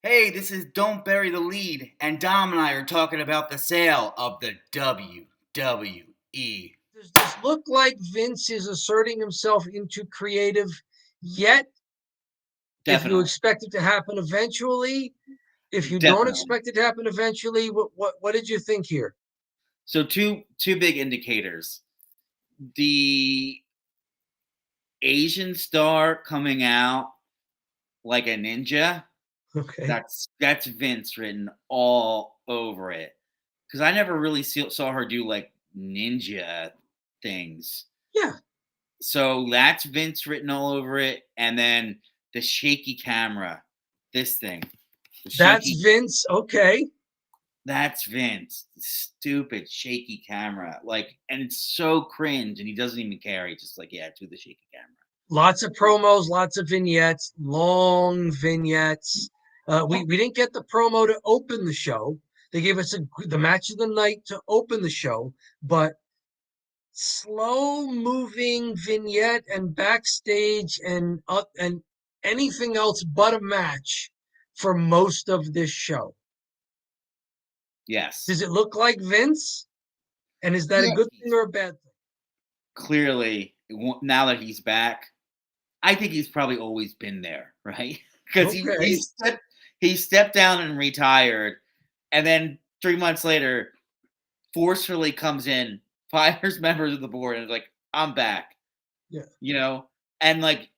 Hey, this is Don't Bury the Lead, and Dom and I are talking about the sale of the WWE. Does this look like Vince is asserting himself into creative yet? If you Definitely. expect it to happen eventually, if you don't Definitely. expect it to happen eventually, what did you think here? So two big indicators. The Asian star coming out like a ninja, Okay. that's Vince written all over it. Because I never really saw her do like ninja things. Yeah, So that's Vince written all over it. And then the shaky camera, this thing. The that's shaky Vince. Okay. That's Vince. Stupid shaky camera. Like, and it's so cringe, and he doesn't even care. He just like, yeah, do the shaky camera. Lots of promos, lots of vignettes, long vignettes. We didn't get the promo to open the show. They gave us the match of the night to open the show, but slow moving vignette and backstage and anything else but a match for most of this show. Yes. Does it look like Vince? And is that a Yes. good thing or a bad thing? Clearly, now that he's back, I think he's probably always been there, right? Because Okay. he stepped down and retired, and then 3 months later, forcefully comes in, fires members of the board, and is like, I'm back. Yeah. You know, and like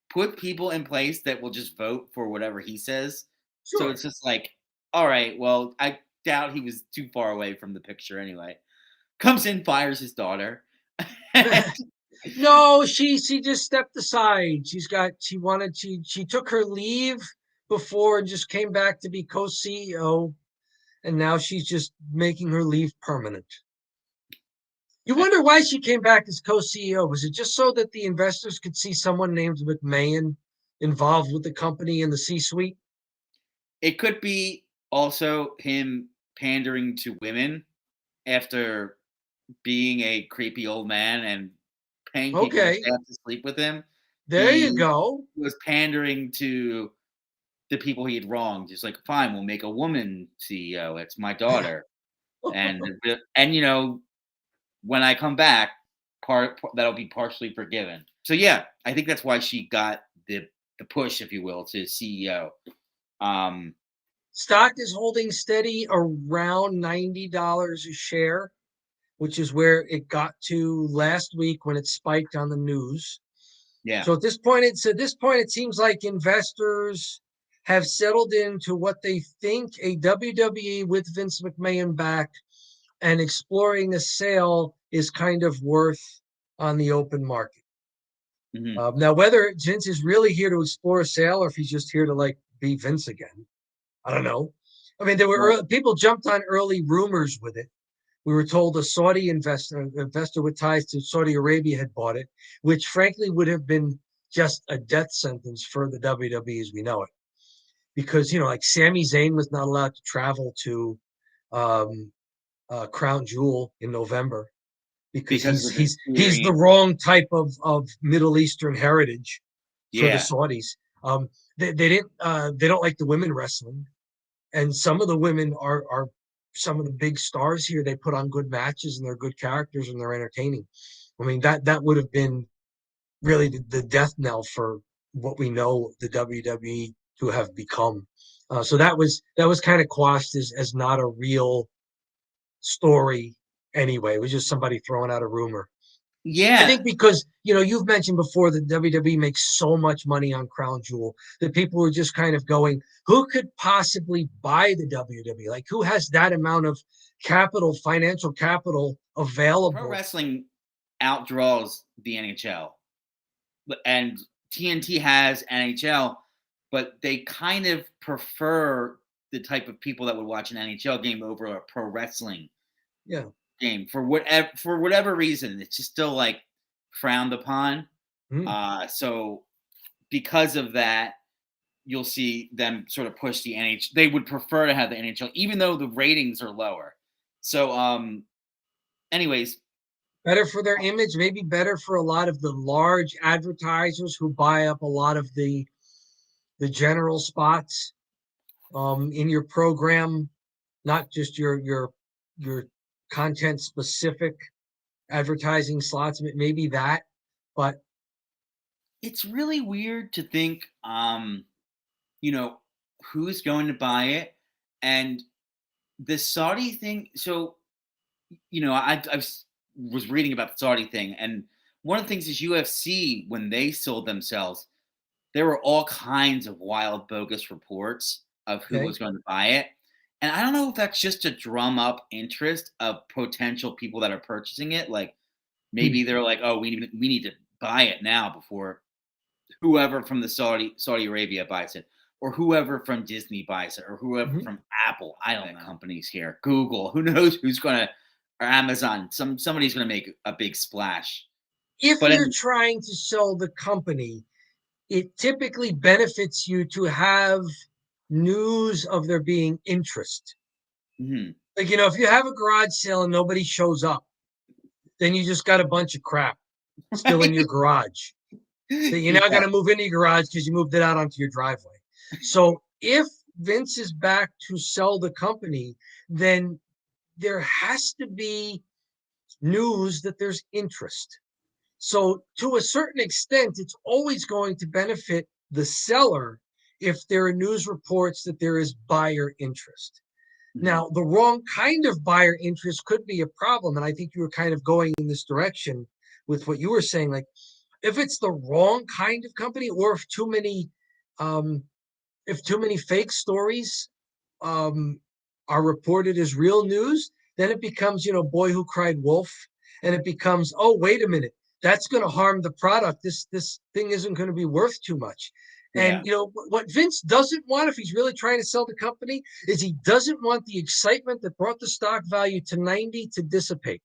put people in place that will just vote for whatever he says. So Sure. it's just like, all right, well, I doubt he was too far away from the picture anyway. Comes in, fires his daughter. No, she just stepped aside. She took her leave before and just came back to be co-CEO, and now she's just making her leave permanent. You wonder why she came back as co-CEO. Was it just so that the investors could see someone named McMahon involved with the company in the C-suite? It could be also him pandering to women after being a creepy old man and paying people on Okay, staff to sleep with him. there you He go. was pandering to the people he had wronged. Just like, fine, we'll make a woman CEO. It's my daughter, and when I come back, that'll be partially forgiven. So yeah, I think that's why she got the push, if you will, to CEO. Um, Stock is holding steady around $90 a share, which is where it got to last week when it spiked on the news. yeah, So at this point, it seems like investors have settled into what they think a WWE with Vince McMahon back and exploring a sale is kind of worth on the open market. hmm Now, whether Vince is really here to explore a sale or if he's just here to like be Vince again, I don't know. I mean, there were well, people jumped on early rumors with it. We were told a Saudi investor with ties to Saudi Arabia had bought it, which frankly would have been just a death sentence for the WWE as we know it. Because, like Sami Zayn was not allowed to travel to um, Crown Jewel in November because because he's of the he's he's the experience. wrong type of Middle Eastern heritage for the Yeah, Saudis. They don't like the women wrestling, and some of the women are some of the big stars here. They put on good matches and they're good characters and they're entertaining. I mean that would have been really the death knell for what we know the WWE to have become. So that was kind of quashed as not a real story anyway. It was just somebody throwing out a rumor. I yeah. think because you've mentioned before that WWE makes so much money on Crown Jewel that people were just kind of going, who could possibly buy the WWE? Like who has that amount of capital, financial capital Pro available? wrestling outdraws the NHL, and TNT has NHL, but they kind of prefer the type of people that would watch an NHL game over a pro wrestling Yeah. game for whatever reason. It's just still like frowned upon. Mm. So because of that, you'll see them sort of push the NHL. They would prefer to have the NHL, even though the ratings are lower. So, anyways, Better for their image, maybe better for a lot of the large advertisers who buy up a lot of the general spots. in your program, not just your content specific advertising slots, maybe that, but It's really weird to think, you know, who's going to buy it, and the Saudi thing. So, was reading about the Saudi thing, and one of the things is UFC, when they sold themselves, there were all kinds of wild, bogus reports of who okay. was going to buy it. And I don't know if that's just to drum up interest of potential people that are purchasing it. Like Hmm. maybe they're like, oh, we need to buy it now before whoever from the Saudi Arabia buys it, or whoever from Disney buys it, or whoever Mhm. from Apple. I don't know companies here. Google, who knows who's gonna, or Amazon. Somebody's gonna make a big splash. If But you're trying to sell the company, it typically benefits you to have news of there being interest. mhm. Like, if you have a garage sale and nobody shows up, then you just got a bunch of crap still in Right? your garage that you're not Yeah. going to move into your garage because you moved it out onto your driveway. So if Vince is back to sell the company, then there has to be news that there's interest. So to a certain extent, it's always going to benefit the seller if there are news reports that there is buyer interest. Mhm. Now, the wrong kind of buyer interest could be a problem. And I think you were kind of going in this direction with what you were saying. Like, if it's the wrong kind of company, or um, if too many fake stories um, are reported as real news, then it becomes, boy who cried wolf, and it becomes, oh, wait a minute, that's going to harm the product. This thing isn't going to be worth too much. And Yeah. what Vince doesn't want, if he's really trying to sell the company, is he doesn't want the excitement that brought the stock value to 90 to dissipate.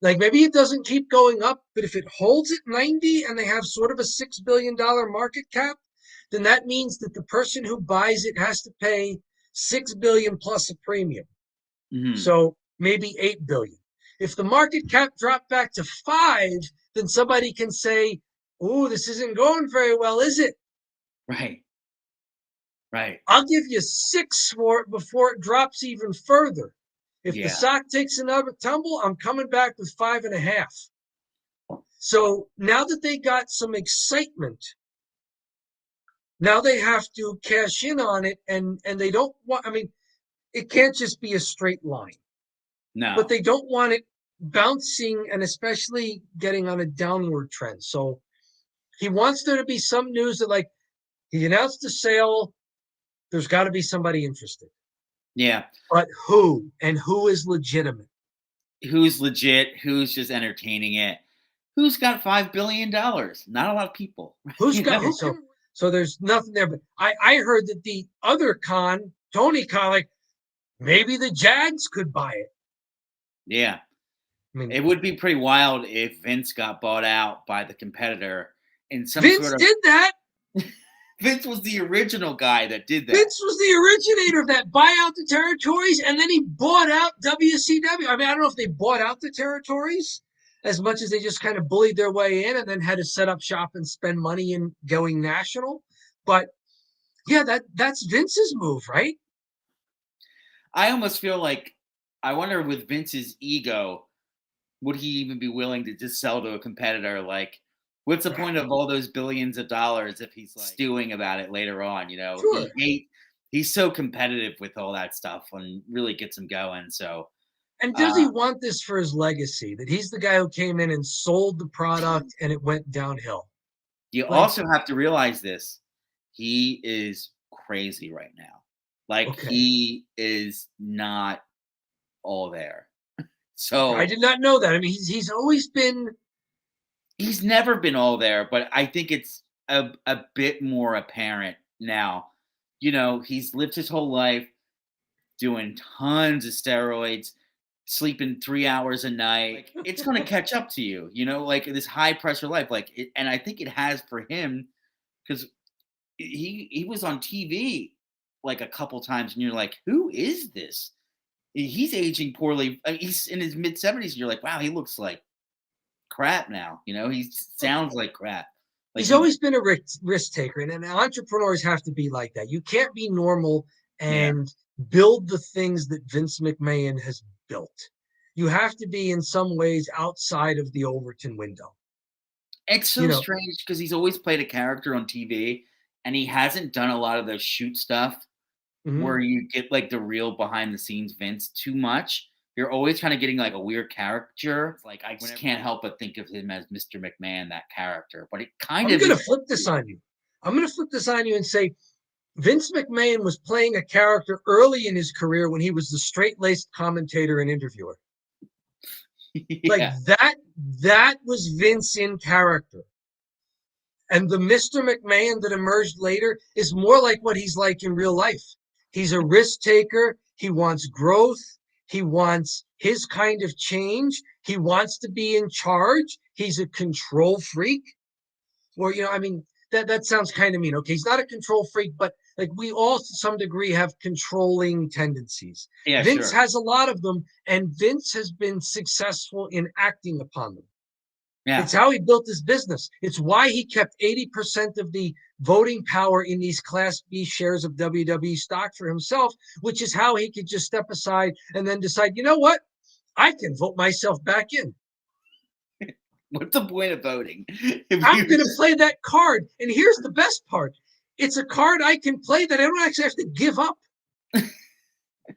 Like, maybe it doesn't keep going up, but if it holds at 90 and they have sort of a $6 billion market cap, then that means that the person who buys it has to pay 6 billion plus a premium. Mhm. So maybe 8 billion. If the market cap dropped back to 5, then somebody can say, "Oh, this isn't going very well, is it? Right. Right. I'll give you 6 for it before it drops even further. If the Yeah. stock takes another tumble, I'm coming back with 5.5." So now that they got some excitement, now they have to cash in on it, and they don't want. I mean, it can't just be a straight line, but No. they don't want it bouncing and especially getting on a downward trend. So he wants there to be some news that, like, he announced the sale. There's got to be somebody interested, Yeah. but who, and who is legitimate? Who's legit? Who's just entertaining it? Who's got $5 billion? Not a lot of people. Who's You got know? okay, so there's nothing there. But I heard that the other Tony Khan, like, maybe the Jags could buy it. Yeah. I mean, It would be pretty wild if Vince got bought out by the competitor in some Vince sort of. did that. Vince was the original guy that did that. Vince was the originator of that, buy out the territories, and then he bought out WCW. I mean, I don't know if they bought out the territories as much as they just kind of bullied their way in and then had to set up shop and spend money in going national. But yeah, that's Vince's move, right? I almost feel like, I wonder, with Vince's ego, would he even be willing to just sell to a competitor? Like, what's the point of all those billions of dollars if he's like stewing about it later on? Sure. He's so competitive with all that stuff and really gets him going. So And does uh, he want this for his legacy? That he's the guy who came in and sold the product and it went downhill. you Like, also have to realize this: he is crazy right now. Like, okay, he is not all there. I So did not know that. I mean, he's always been he's never been all there, but I think it's a bit more apparent now. He's lived his whole life doing tons of steroids, sleeping 3 hours a night. Like, it's going to catch up to you, like this high pressure life. And I think it has for him, because he was on TV like a couple times, and you're like, who is this? He's aging poorly. I mean, he's in his mid 70s, and you're like, wow, he looks like crap now. He sounds like crap. Like He's he, always been a risk taker, and entrepreneurs have to be like that. You can't be normal yeah. and build the things that Vince McMahon has built. You have to be in some ways outside of the Overton window. It's You so know, strange because he's always played a character on TV, and he hasn't done a lot of the shoot stuff mhm. where you get like the real behind the scenes Vince too much. You're always kind of getting like a weird character. It's like I just can't help but think of him as Mr. McMahon, that character. But it kind I'm of going to is. flip this on you. I'm going to flip this on you and say Vince McMahon was playing a character early in his career when he was the straight-laced commentator and interviewer. Like Yeah, that was Vince in character. And the Mr. McMahon that emerged later is more like what he's like in real life. He's a risk taker. He wants growth. He wants his kind of change. He wants to be in charge. He's a control freak. Or, I mean, that sounds kind of mean. Okay, he's not a control freak, but like we all to some degree have controlling tendencies. yeah, Vince sure. has a lot of them, and Vince has been successful in acting upon them. Yeah, It's how he built his business. It's why he kept 80% of the voting power in these Class B shares of WWE stock for himself, which is how he could just step aside and then decide, you know what? I can vote myself back in. what's the point of voting if I'm you going to just play that card. And here's the best part, it's a card I can play that I don't actually have to give up.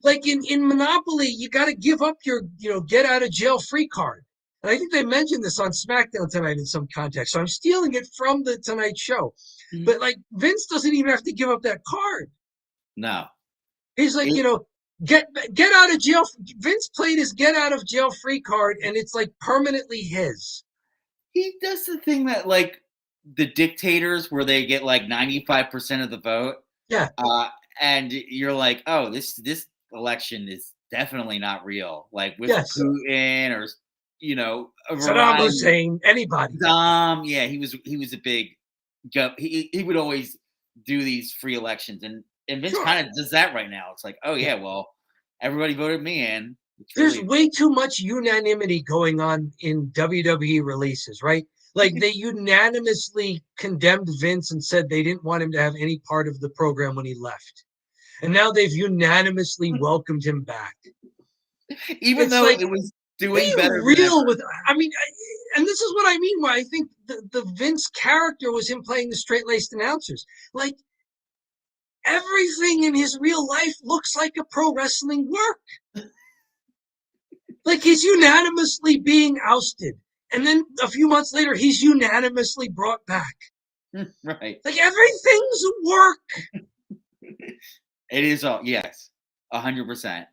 Like in Monopoly, you got to give up your, get out of jail free card. And I think they mentioned this on SmackDown tonight in some context. So I'm stealing it from the Tonight Show. But like Vince doesn't even have to give up that card. no? He's like, It, get out of jail. Vince played his get out of jail free card, and it's like permanently his. he does the thing that like the dictators where they get like 95% of the vote. Yeah. Uh, and you're like, oh, this election is definitely not real. Like with Yes. Putin or a Saddam variety. Hussein, anybody. Yeah, he was a big go. He would always do these free elections, and Vince Sure. kind of does that right now. It's like, oh Yeah. yeah, well, everybody voted me in. It's There's really way too much unanimity going on in WWE releases, right? Like they unanimously condemned Vince and said they didn't want him to have any part of the program when he left. And now they've unanimously welcomed him back. even It's though like, it was be doing better than real ever. with, I mean, and this is what I mean why I think the Vince character was him playing the straight laced announcers. Like everything in his real life looks like a pro wrestling work. Like he's unanimously being ousted. And then a few months later, he's unanimously brought back. Right. Like everything's work. It is all yes, 100%.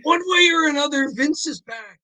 One way or another, Vince is back.